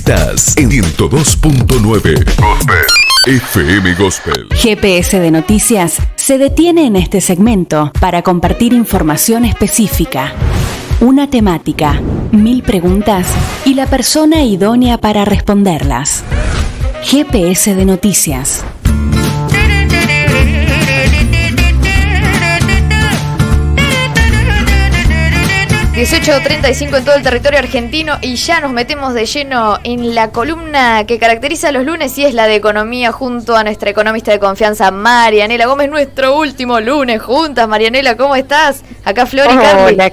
Estás en 102.9 Gospel FM Gospel. GPS de Noticias se detiene en este segmento para compartir información específica. Una temática, 1000 preguntas y la persona idónea para responderlas. GPS de Noticias. 18:35 en todo el territorio argentino y ya nos metemos de lleno en la columna que caracteriza los lunes y es la de economía junto a nuestra economista de confianza Marianela Gómez. Nuestro último lunes juntas. Marianela, ¿cómo estás? Acá Flor y Carly. Hola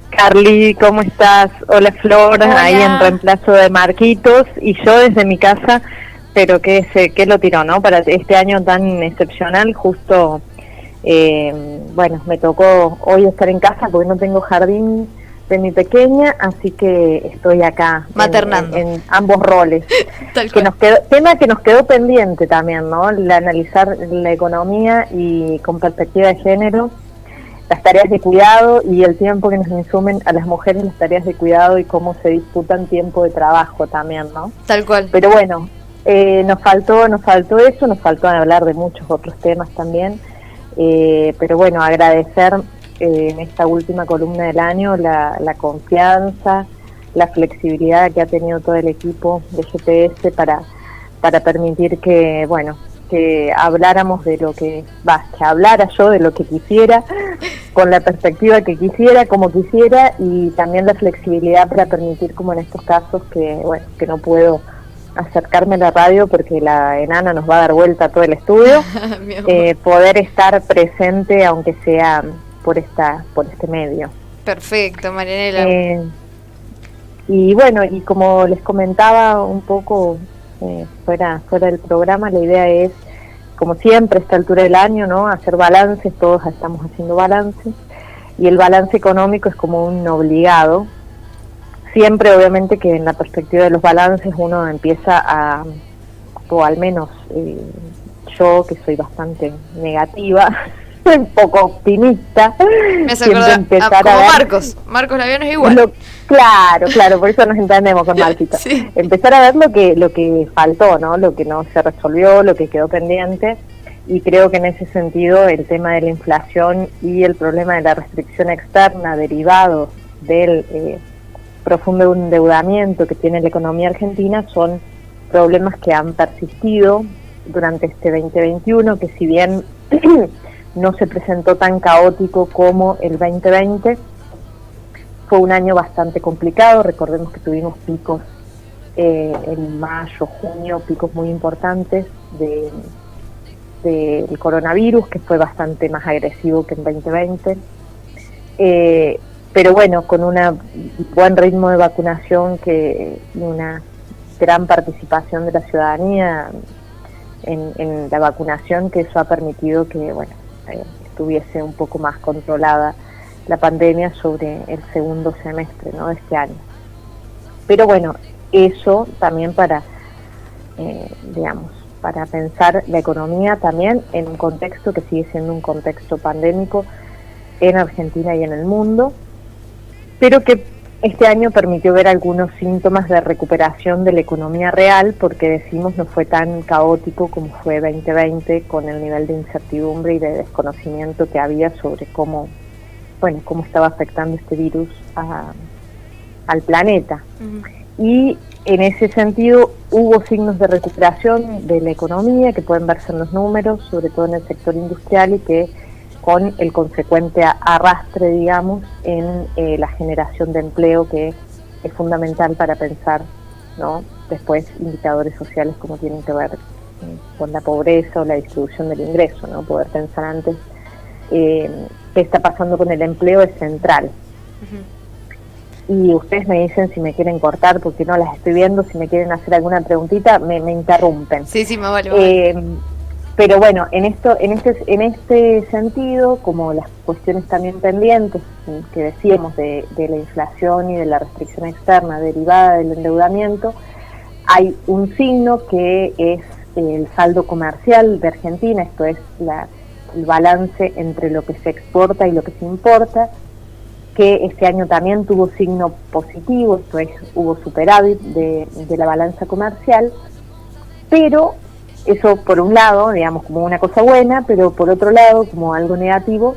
Carly, ¿cómo estás? Hola Flor, Hola. Ahí en reemplazo de Marquitos y yo desde mi casa, pero que lo tiró, ¿no? Para este año tan excepcional, justo... bueno, me tocó hoy estar en casa porque no tengo jardín de mi pequeña, así que estoy acá maternando en ambos roles. Tal que cual. tema que nos quedó pendiente también, ¿no? Analizar la economía y con perspectiva de género, las tareas de cuidado y el tiempo que nos insumen a las mujeres las tareas de cuidado y cómo se disputan tiempo de trabajo también, ¿no? Tal cual. Pero bueno, nos faltó eso, nos faltó hablar de muchos otros temas también. Pero bueno, agradecer en esta última columna del año la confianza, la flexibilidad que ha tenido todo el equipo de GPS para permitir que habláramos de lo que hablara yo de lo que quisiera, con la perspectiva que quisiera, como quisiera, y también la flexibilidad para permitir, como en estos casos, que no puedo acercarme a la radio porque la enana nos va a dar vuelta a todo el estudio, poder estar presente aunque sea por este medio. Perfecto, Marianela. Y bueno, y como les comentaba un poco fuera del programa, la idea es, como siempre a esta altura del año, ¿no? Hacer balances, todos estamos haciendo balances, y el balance económico es como un obligado. Siempre, obviamente, que en la perspectiva de los balances uno empieza o al menos yo, que soy bastante negativa, un poco optimista. Me hace acordar como Marcos Laviano es igual. Claro, por eso nos entendemos con Marquita. Sí. Empezar a ver lo que faltó, ¿no? Lo que no se resolvió, lo que quedó pendiente, y creo que en ese sentido el tema de la inflación y el problema de la restricción externa derivado del profundo endeudamiento que tiene la economía argentina son problemas que han persistido durante este 2021, que si bien no se presentó tan caótico como el 2020, fue un año bastante complicado. Recordemos que tuvimos picos en mayo, junio, picos muy importantes del coronavirus, que fue bastante más agresivo que en 2020. Pero bueno, con un buen ritmo de vacunación y una gran participación de la ciudadanía en la vacunación, que eso ha permitido que estuviese un poco más controlada la pandemia sobre el segundo semestre, ¿no?, de este año. Pero bueno, eso también para pensar la economía también en un contexto que sigue siendo un contexto pandémico en Argentina y en el mundo, pero que este año permitió ver algunos síntomas de recuperación de la economía real, porque decimos no fue tan caótico como fue 2020, con el nivel de incertidumbre y de desconocimiento que había sobre cómo estaba afectando este virus al planeta. Uh-huh. Y en ese sentido hubo signos de recuperación de la economía que pueden verse en los números, sobre todo en el sector industrial, y que con el consecuente arrastre, digamos, en la generación de empleo, que es fundamental para pensar, ¿no?, después indicadores sociales como tienen que ver con la pobreza o la distribución del ingreso, ¿no? Poder pensar antes qué está pasando con el empleo es central. Uh-huh. Y ustedes me dicen si me quieren cortar, porque no las estoy viendo, si me quieren hacer alguna preguntita, me interrumpen. Sí, me vale. Pero bueno, en este sentido, como las cuestiones también pendientes que decíamos de la inflación y de la restricción externa derivada del endeudamiento, hay un signo que es el saldo comercial de Argentina, esto es el balance entre lo que se exporta y lo que se importa, que este año también tuvo signo positivo, esto es, hubo superávit de la balanza comercial, pero eso por un lado, digamos, como una cosa buena, pero por otro lado, como algo negativo,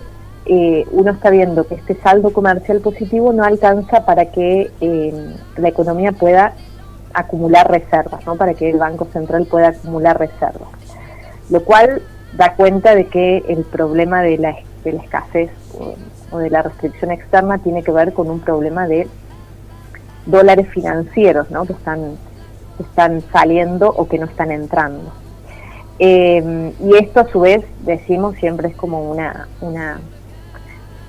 uno está viendo que este saldo comercial positivo no alcanza para que la economía pueda acumular reservas, ¿no? Para que el Banco Central pueda acumular reservas, lo cual da cuenta de que el problema de la escasez o de la restricción externa tiene que ver con un problema de dólares financieros, ¿no? que están saliendo o que no están entrando. Y esto a su vez, decimos, siempre es como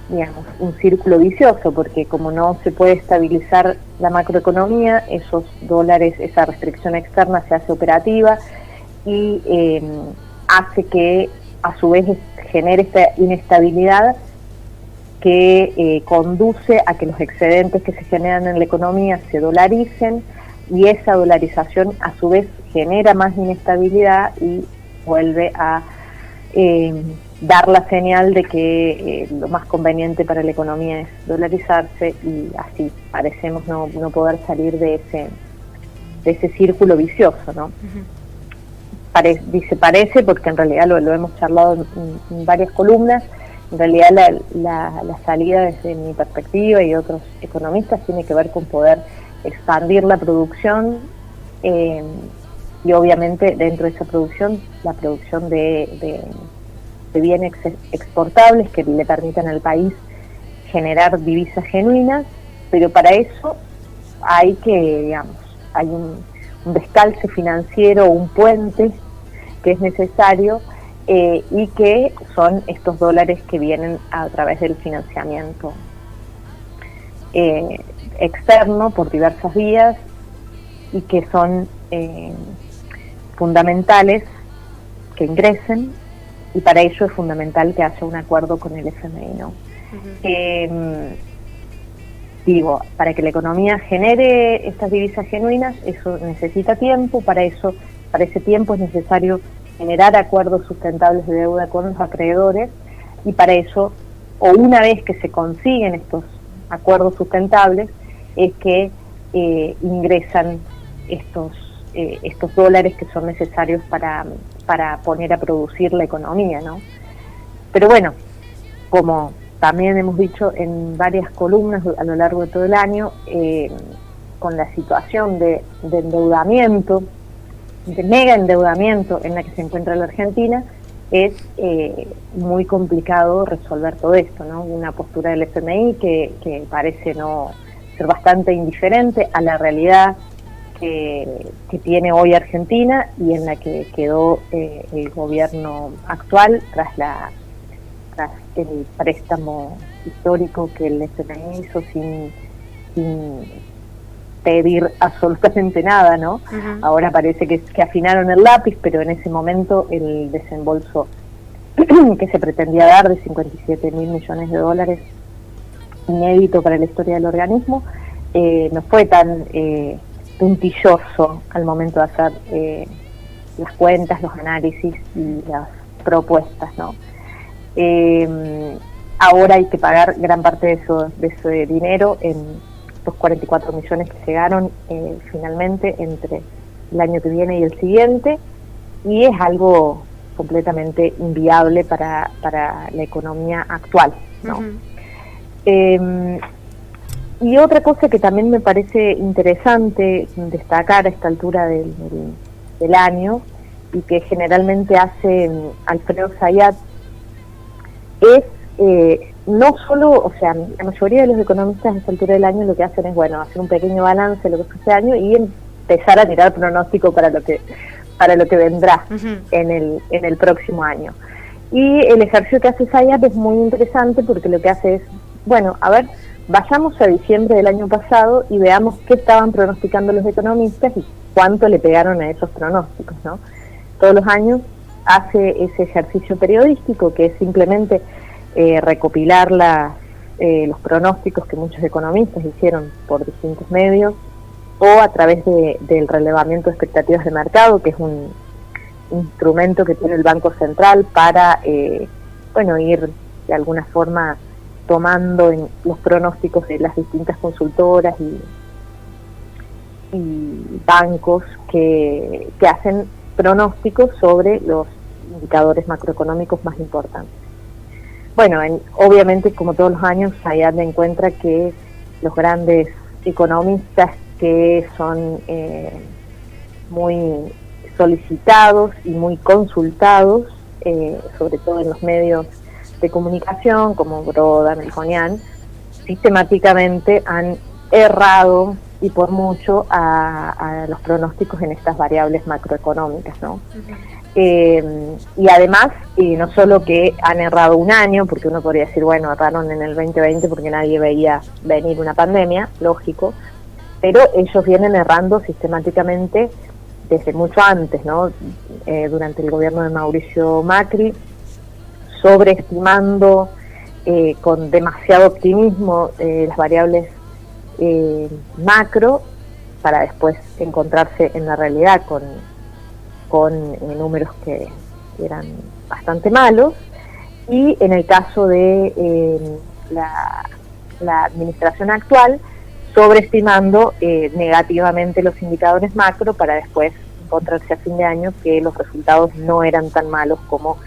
digamos, un círculo vicioso, porque como no se puede estabilizar la macroeconomía, esos dólares, esa restricción externa se hace operativa y hace que a su vez genere esta inestabilidad que conduce a que los excedentes que se generan en la economía se dolaricen, y esa dolarización a su vez genera más inestabilidad y vuelve a dar la señal de que lo más conveniente para la economía es dolarizarse, y así parecemos no poder salir de ese círculo vicioso, ¿no? Dice parece porque en realidad lo hemos charlado en varias columnas. En realidad la salida, desde mi perspectiva y otros economistas, tiene que ver con poder expandir la producción y obviamente dentro de esa producción, la producción de bienes exportables que le permitan al país generar divisas genuinas, pero para eso hay que, digamos, hay un descalce financiero, un puente que es necesario, y que son estos dólares que vienen a través del financiamiento externo por diversas vías, y que son fundamentales que ingresen, y para ello es fundamental que haya un acuerdo con el FMI, ¿no? Digo, para que la economía genere estas divisas genuinas, eso necesita tiempo. Para ese tiempo es necesario generar acuerdos sustentables de deuda con los acreedores, y para eso, o una vez que se consiguen estos acuerdos sustentables, es que ingresan estos dólares que son necesarios para poner a producir la economía, ¿no? Pero bueno, como también hemos dicho en varias columnas a lo largo de todo el año, con la situación de endeudamiento, de mega endeudamiento en la que se encuentra la Argentina, es muy complicado resolver todo esto, ¿no? Una postura del FMI que parece no ser bastante indiferente a la realidad que tiene hoy Argentina y en la que quedó el gobierno actual tras el préstamo histórico que el FMI hizo sin pedir absolutamente nada, ¿no? Ahora parece que afinaron el lápiz, pero en ese momento el desembolso que se pretendía dar de 57.000 millones de dólares, inédito para la historia del organismo, no fue tan puntilloso al momento de hacer las cuentas, los análisis y las propuestas, ¿no? Ahora hay que pagar gran parte de ese dinero en los 44 millones que llegaron finalmente entre el año que viene y el siguiente, y es algo completamente inviable para la economía actual, ¿no? Y otra cosa que también me parece interesante destacar a esta altura del año, y que generalmente hace Alfredo Zayat, es no solo, o sea, la mayoría de los economistas a esta altura del año lo que hacen es, bueno, hacer un pequeño balance de lo que fue este año y empezar a tirar pronóstico para lo que vendrá en el próximo año. Y el ejercicio que hace Zayat es muy interesante, porque lo que hace es, bueno, a ver, vayamos a diciembre del año pasado y veamos qué estaban pronosticando los economistas y cuánto le pegaron a esos pronósticos, ¿no? Todos los años hace ese ejercicio periodístico, que es simplemente recopilar los pronósticos que muchos economistas hicieron por distintos medios, o a través del relevamiento de expectativas de mercado, que es un instrumento que tiene el Banco Central para ir de alguna forma tomando en los pronósticos de las distintas consultoras y bancos que hacen pronósticos sobre los indicadores macroeconómicos más importantes. Bueno, obviamente, como todos los años, Sayad encuentra que los grandes economistas que son muy solicitados y muy consultados, sobre todo en los medios de comunicación, como Broda, Melconian, sistemáticamente han errado y por mucho a los pronósticos en estas variables macroeconómicas, ¿no? Y además, no solo que han errado un año, porque uno podría decir, bueno, erraron en el 2020 porque nadie veía venir una pandemia, lógico, pero ellos vienen errando sistemáticamente desde mucho antes, ¿no? Durante el gobierno de Mauricio Macri, sobreestimando con demasiado optimismo las variables macro, para después encontrarse en la realidad con números que eran bastante malos. Y en el caso de la administración actual, sobreestimando negativamente los indicadores macro, para después encontrarse a fin de año que los resultados no eran tan malos como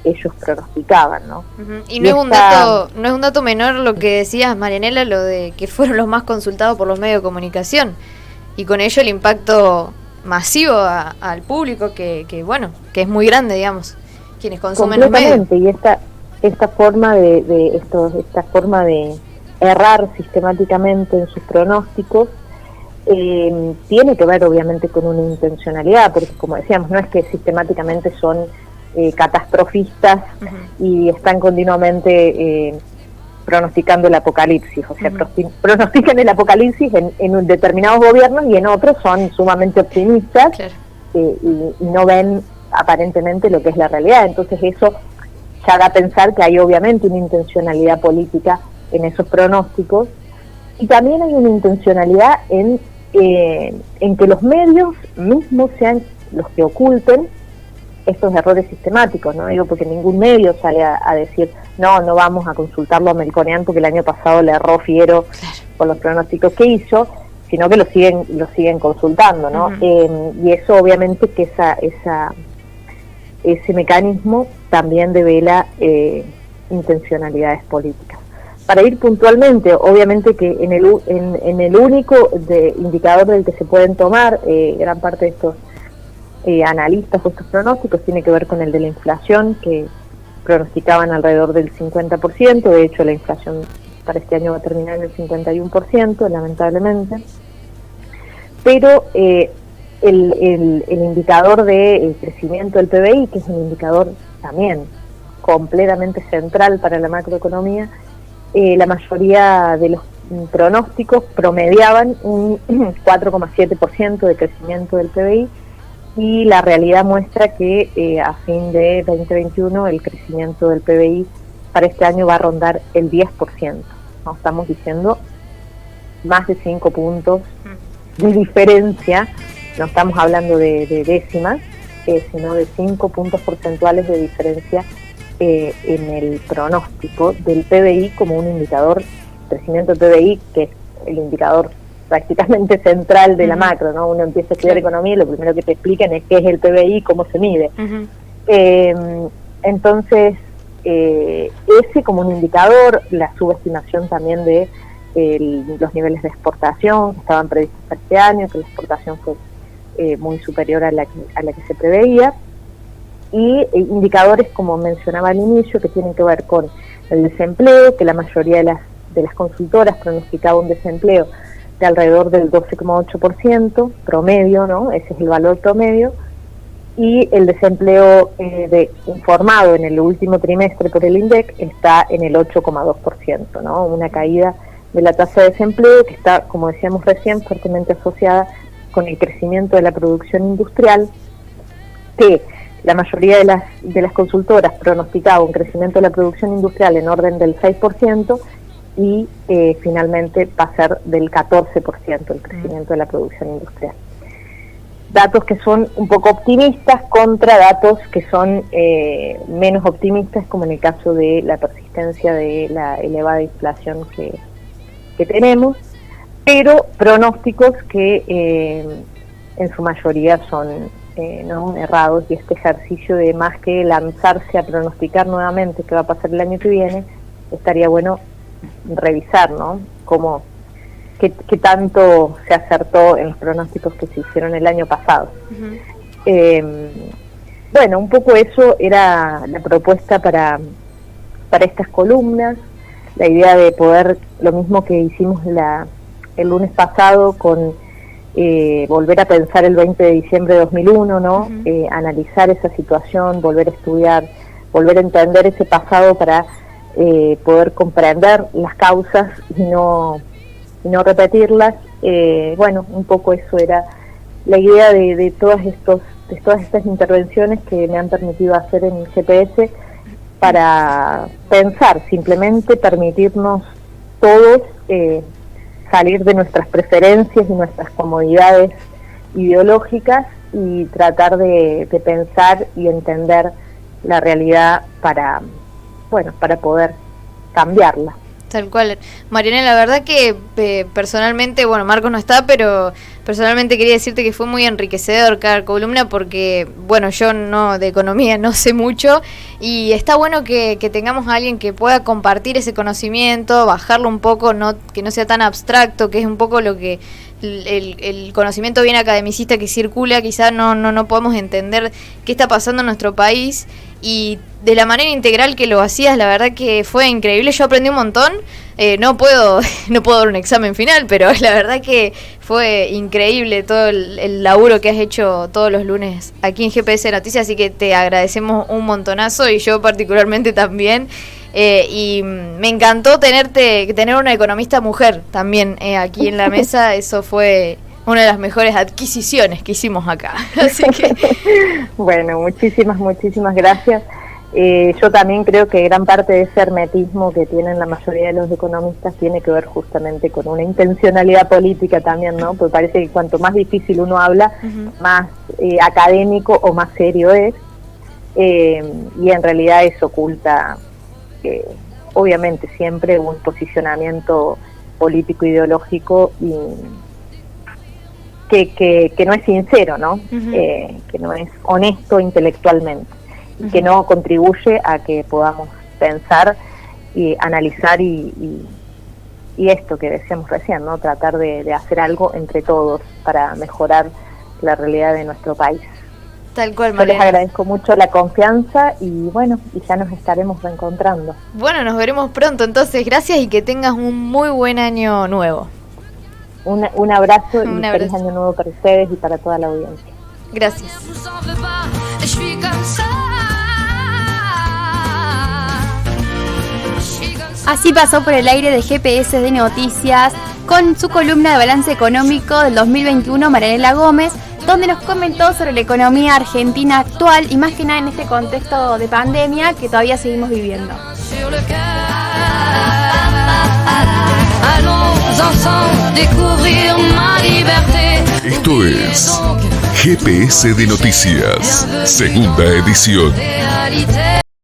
ellos pronosticaban, ¿no? Y no es un dato menor lo que decías, Marianela, lo de que fueron los más consultados por los medios de comunicación, y con ello el impacto masivo al público que es muy grande, digamos, quienes consumen los medios. Y esta forma esta forma de errar sistemáticamente en sus pronósticos tiene que ver obviamente con una intencionalidad, porque como decíamos, no es que sistemáticamente son catastrofistas y están continuamente pronosticando el apocalipsis, o sea, pronostican el apocalipsis en determinados gobiernos, y en otros son sumamente optimistas, claro, y no ven aparentemente lo que es la realidad. Entonces eso ya da a pensar que hay obviamente una intencionalidad política en esos pronósticos, y también hay una intencionalidad en que los medios mismos sean los que oculten estos errores sistemáticos, ¿no? Digo, porque ningún medio sale a decir, no vamos a consultarlo a Melconian porque el año pasado le erró fiero con los pronósticos que hizo, sino que lo siguen consultando, ¿no? Y eso obviamente que ese mecanismo también devela intencionalidades políticas. Para ir puntualmente, obviamente que en el único indicador del que se pueden tomar gran parte de estos analistas o estos pronósticos tiene que ver con el de la inflación, que pronosticaban alrededor del 50%, de hecho la inflación para este año va a terminar en el 51%, lamentablemente, pero el indicador de crecimiento del PBI, que es un indicador también completamente central para la macroeconomía, la mayoría de los pronósticos promediaban un 4,7% de crecimiento del PBI, y la realidad muestra que a fin de 2021 el crecimiento del PBI para este año va a rondar el 10%. ¿No? Estamos diciendo más de 5 puntos de diferencia, no estamos hablando de décimas, sino de 5 puntos porcentuales de diferencia en el pronóstico del PBI como un indicador, crecimiento del PBI, que es el indicador prácticamente central de la macro, ¿no? Uno empieza a estudiar economía y lo primero que te explican es qué es el PBI, cómo se mide. Entonces, ese como un indicador, la subestimación también de los niveles de exportación que estaban previstos para este año, que la exportación fue muy superior a la que se preveía, y indicadores, como mencionaba al inicio, que tienen que ver con el desempleo, que la mayoría de las consultoras pronosticaba un desempleo de alrededor del 12,8% promedio, ¿no? Ese es el valor promedio, y el desempleo informado en el último trimestre por el INDEC está en el 8,2%, ¿no? Una caída de la tasa de desempleo que está, como decíamos recién, fuertemente asociada con el crecimiento de la producción industrial, que la mayoría de las consultoras pronosticaba un crecimiento de la producción industrial en orden del 6%, y finalmente va a ser del 14% el crecimiento de la producción industrial. datos que son un poco optimistas contra datos que son menos optimistas, como en el caso de la persistencia de la elevada inflación que tenemos, pero pronósticos que en su mayoría son no errados, y este ejercicio de más que lanzarse a pronosticar nuevamente qué va a pasar el año que viene, estaría bueno revisar, ¿no? ¿Qué tanto se acertó en los pronósticos que se hicieron el año pasado? Bueno, un poco eso era la propuesta para estas columnas, la idea de poder, lo mismo que hicimos el lunes pasado con volver a pensar el 20 de diciembre de 2001, ¿no? Analizar esa situación, volver a estudiar, volver a entender ese pasado para poder comprender las causas y no repetirlas. Bueno, un poco eso era la idea de todas estas intervenciones que me han permitido hacer en GPS, para pensar, simplemente permitirnos todos salir de nuestras preferencias y nuestras comodidades ideológicas y tratar de pensar y entender la realidad para poder cambiarla. Tal cual. Mariana, la verdad que personalmente, bueno, Marcos no está, pero personalmente quería decirte que fue muy enriquecedor cada columna, porque, bueno, yo de economía no sé mucho, y está bueno que tengamos a alguien que pueda compartir ese conocimiento, bajarlo un poco, que no sea tan abstracto, que es un poco lo que el conocimiento bien academicista que circula, quizás no podemos entender qué está pasando en nuestro país, y de la manera integral que lo hacías, la verdad que fue increíble. Yo aprendí un montón. No puedo dar un examen final, pero la verdad que fue increíble todo el laburo que has hecho todos los lunes aquí en GPS Noticias, así que te agradecemos un montonazo, y yo particularmente también. Y me encantó tener una economista mujer también aquí en la mesa. Eso fue una de las mejores adquisiciones que hicimos acá. Así que bueno, muchísimas gracias. Yo también creo que gran parte de ese hermetismo que tienen la mayoría de los economistas tiene que ver justamente con una intencionalidad política también, ¿no? Porque parece que cuanto más difícil uno habla, más académico o más serio es, y en realidad eso oculta obviamente siempre un posicionamiento político ideológico y que no es sincero, ¿no? Que no es honesto intelectualmente, que no contribuye a que podamos pensar y analizar y esto que decíamos recién, ¿no? Tratar de hacer algo entre todos para mejorar la realidad de nuestro país. Tal cual, Mariana. Yo les agradezco mucho la confianza y bueno, y ya nos estaremos reencontrando. Bueno, nos veremos pronto, entonces gracias y que tengas un muy buen año nuevo. Un abrazo y feliz año nuevo para ustedes y para toda la audiencia. Gracias. Así pasó por el aire de GPS de Noticias con su columna de balance económico del 2021 Marianela Gómez, donde nos comentó sobre la economía argentina actual y más que nada en este contexto de pandemia que todavía seguimos viviendo. Esto es GPS de Noticias, segunda edición.